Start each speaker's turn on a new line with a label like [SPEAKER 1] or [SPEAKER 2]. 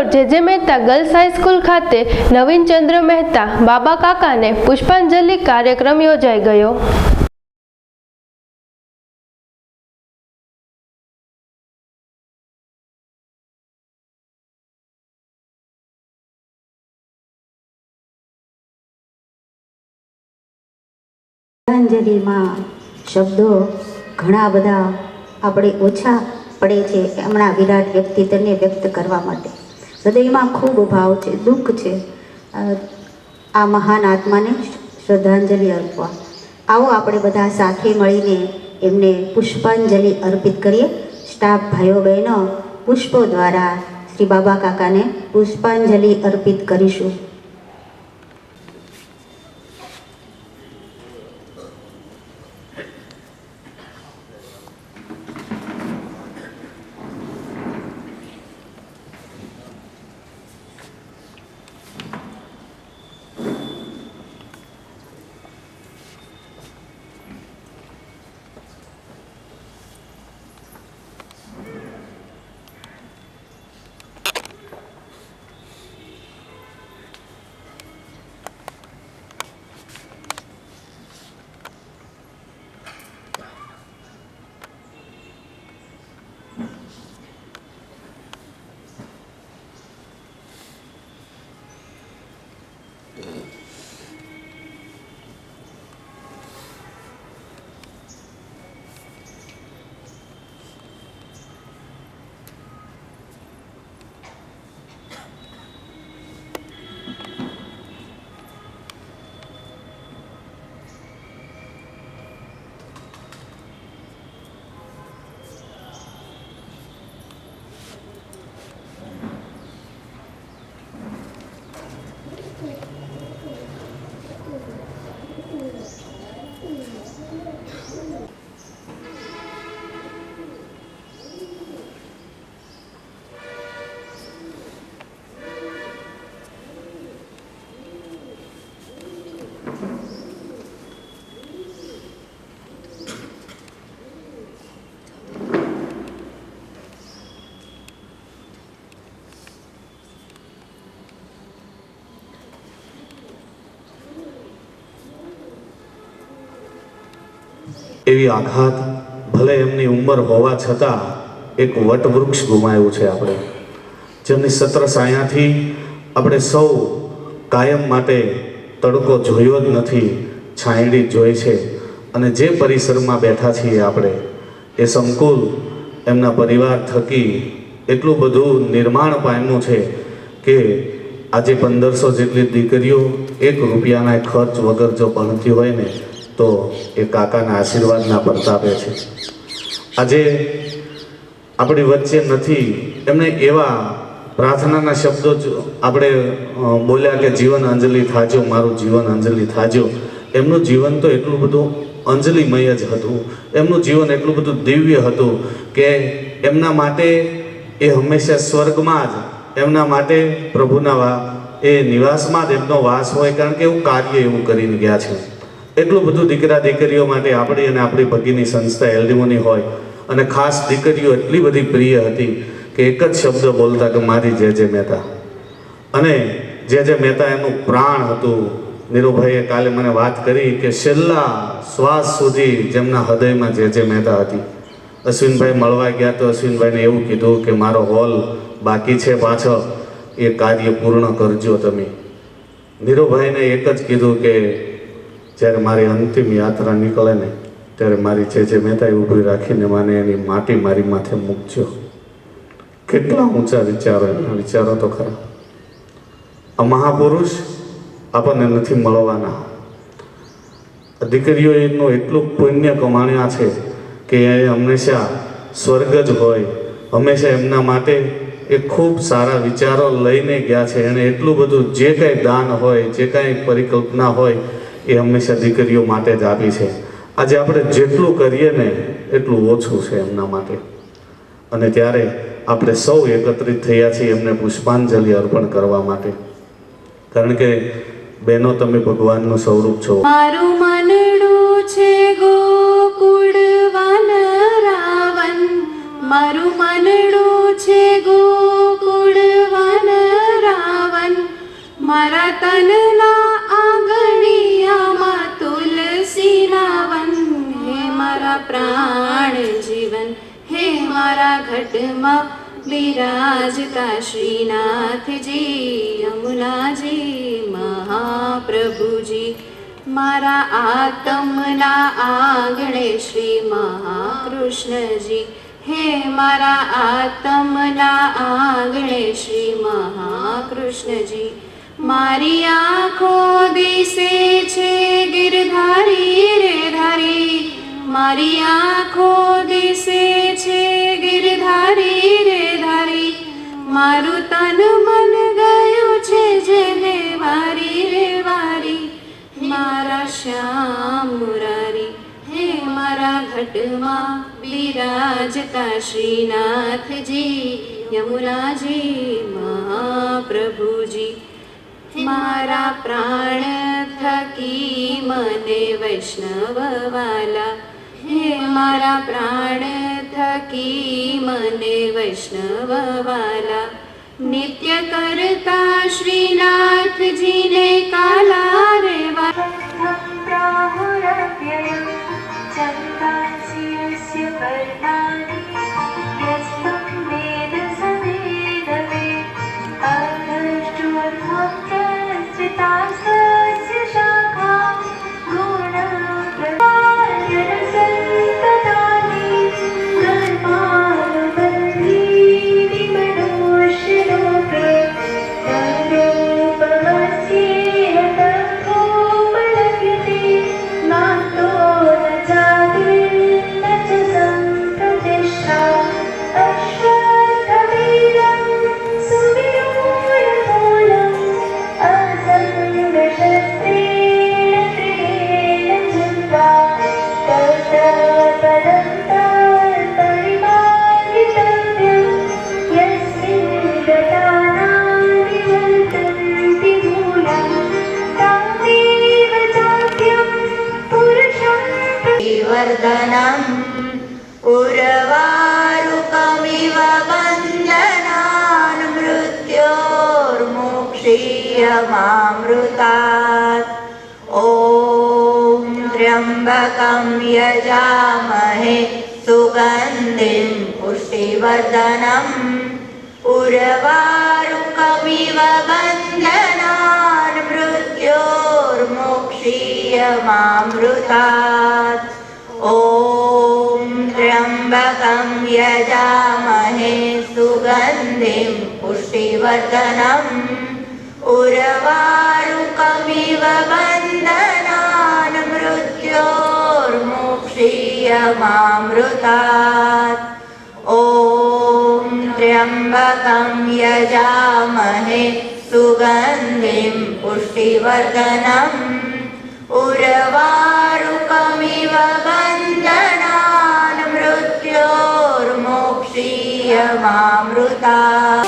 [SPEAKER 1] Road જે Mehta girls high school ખાતે નવીનચંદ્ર મહેતા બાબા કાકાને પુષ્પાંજલિ કાર્યક્રમ યોજાઈ ગયો।
[SPEAKER 2] શ્રદ્ધાંજલિમાં શબ્દો ઘણા બધા આપણે ઓછા પડે છે એમના વિરાટ વ્યક્તિત્વને વ્યક્ત કરવા માટે। હૃદયમાં ખૂબ ભાવ છે, દુઃખ છે આ મહાન આત્માને શ્રદ્ધાંજલિ અર્પવા। આવો આપણે બધા સાથે મળીને એમને પુષ્પાંજલિ અર્પિત કરીએ। સ્ટાફ ભાઈઓ બહેનો પુષ્પો દ્વારા શ્રી બાબા કાકાને પુષ્પાંજલિ અર્પિત કરીશું।
[SPEAKER 3] એવી આઘાત ભલે એમની ઉંમર હોવા છતાં એક વટવૃક્ષ ગુમાવ્યું છે આપણે, જેમની સત્ર સાયાથી આપણે સૌ કાયમ માટે તડકો જોયો જ નથી, છાંયડી જોઈ છે। અને જે પરિસરમાં બેઠા છીએ આપણે એ સંકુલ એમના પરિવાર થકી એટલું બધું નિર્માણ પામ્યું છે કે આજે 1500 જેટલી દીકરીઓ 1 રૂપિયાના ખર્ચ વગર જો ભણતી હોય ને તો એ કાકાના આશીર્વાદના પ્રતાપે છે। આજે આપણી વચ્ચે નથી, એમને એવા પ્રાર્થનાના શબ્દો આપણે બોલ્યા કે જીવન અંજલિ થાજો, મારું જીવન અંજલિ થાજો। એમનું જીવન તો એટલું બધું અંજલિમય જ હતું, એમનું જીવન એટલું બધું દિવ્ય હતું કે એમના માટે એ હંમેશા સ્વર્ગમાં જ, એમના માટે પ્રભુના એ નિવાસમાં જ એમનો વાસ હોય, કારણ કે એવું કાર્ય એવું કરીને ગયા છે। એટલું બધું દીકરા દીકરીઓ માટે આપણી અને આપણી ભગીની સંસ્થા એલ્ડિમોની હોય, અને ખાસ દીકરીઓ એટલી બધી પ્રિય હતી કે એક જ શબ્દ બોલતા કે મારી જે મહેતા। અને જે મહેતા એનું પ્રાણ હતું। નીરુભાઈએ કાલે મને વાત કરી કે છેલ્લા શ્વાસ સુધી જેમના હૃદયમાં જે મહેતા હતી। અશ્વિનભાઈ મળવા ગયા તો અશ્વિનભાઈને એવું કીધું કે મારો હોલ બાકી છે પાછળ, એ કાર્ય પૂર્ણ કરજો તમે। નીરુભાઈને એક જ કીધું કે જ્યારે મારી અંતિમ યાત્રા નીકળે ને ત્યારે મારી જે મહેતાએ ઊભી રાખીને મને એની માટી મારી માથે મૂકજો। કેટલા ઊંચા વિચારો, એના વિચારો તો ખરા। આ મહાપુરુષ આપણને નથી મળવાના। દીકરીઓ એનું એટલું પુણ્ય કમાણ્યા છે કે એ હંમેશા સ્વર્ગ જ હોય, હંમેશા એમના માટે એ ખૂબ સારા વિચારો લઈને ગયા છે। એણે એટલું બધું જે કાંઈ દાન હોય, જે કાંઈ પરિકલ્પના હોય એ હંમેશા દીકરીઓ માટે જ આપી છે। આજે આપણે જેટલું કરીએ ને એટલું ઓછું છે એમના માટે, અને ત્યારે આપણે સૌ એકત્રિત થયા છીએ એમને પુષ્પાંજલિ અર્પણ કરવા માટે, કારણ કે બહેનો તમે ભગવાનનું સ્વરૂપ છો।
[SPEAKER 4] મારું મનડું છે ગોકુળ વનરાવન, મારું મનડું છે ગોકુળ વનરાવન। મારા પ્રાણ જીવન હે મારા ઘટમાં બિરાજતા શ્રીનાથજી યમુનાજી મહાપ્રભુજી મારા આત્મના આંગણે શ્રી મહાકૃષ્ણજી હે મારા આત્મના આંગણે શ્રી મહાકૃષ્ણજી મારી આંખો દિશે છે ગિરધારી રે ધારી મારી આંખો દિશે છે ગિરધારી રે ધારી મારું તન મન ગયું છે જેને વારી રે વારી મારા શ્યામ મુરારી હે મારા ઘટમાં બિરાજતા શ્રીનાથજી યમુનાજી મહાપ્રભુજી મારા પ્રાણ થકી મને વૈષ્ણવ વાલા હે મારા પ્રાણ થકી મને વૈષ્ણવ વાલા નિત્ય કરતા શ્રીનાથજીને કાલા રે
[SPEAKER 5] प्राहुरव्ययं चन्दास्यस्य पर्णानि यस्तं वेद स वेदवेत् अनष्टोऽर्थं प्रस्थितास्तस्य शाखा गुणप्रदायनसन्ततानि गर्भानुबन्धी विमनोष्यलोके तद्रूपमस्येह तत्त्वोपलभ्यते नान्तो न जातिर्न च सम्प्रतिष्ठा अश्वत्थवीरं सुविरूढमूलम् असङ्गशस्त्रेण क्रियेण चिन्ता तत्पदं तत्परिमार्गितव्यं यस्मिन् गतानानि वर्तन्ति भूयः तामेव चाद्यं पुरुषं
[SPEAKER 6] वर्धनम् उर्वारुकमिव बन्धनान् मृत्योर्मुक्षीयमामृतात् ॐ त्र्यम्बकं यजामहे सुगन्धिं पुष्टिवर्धनम् उर्वारुकमिव बन्धनान् मृत्योर्मुक्षीयमामृतात् ॐ त्र्यम्बकं यजामहे सुगन्धिं पुष्टिवर्धनम् उर्वारुकमिव बन्धनान् मृत्योर्मुक्षीयमामृतात् ॐ त्र्यम्बकं यजामहे सुगन्धिं पुष्टिवर्धनम् उर्वारुकमिव बन्धनान् मृत्योर्मुक्षीयमामृतात्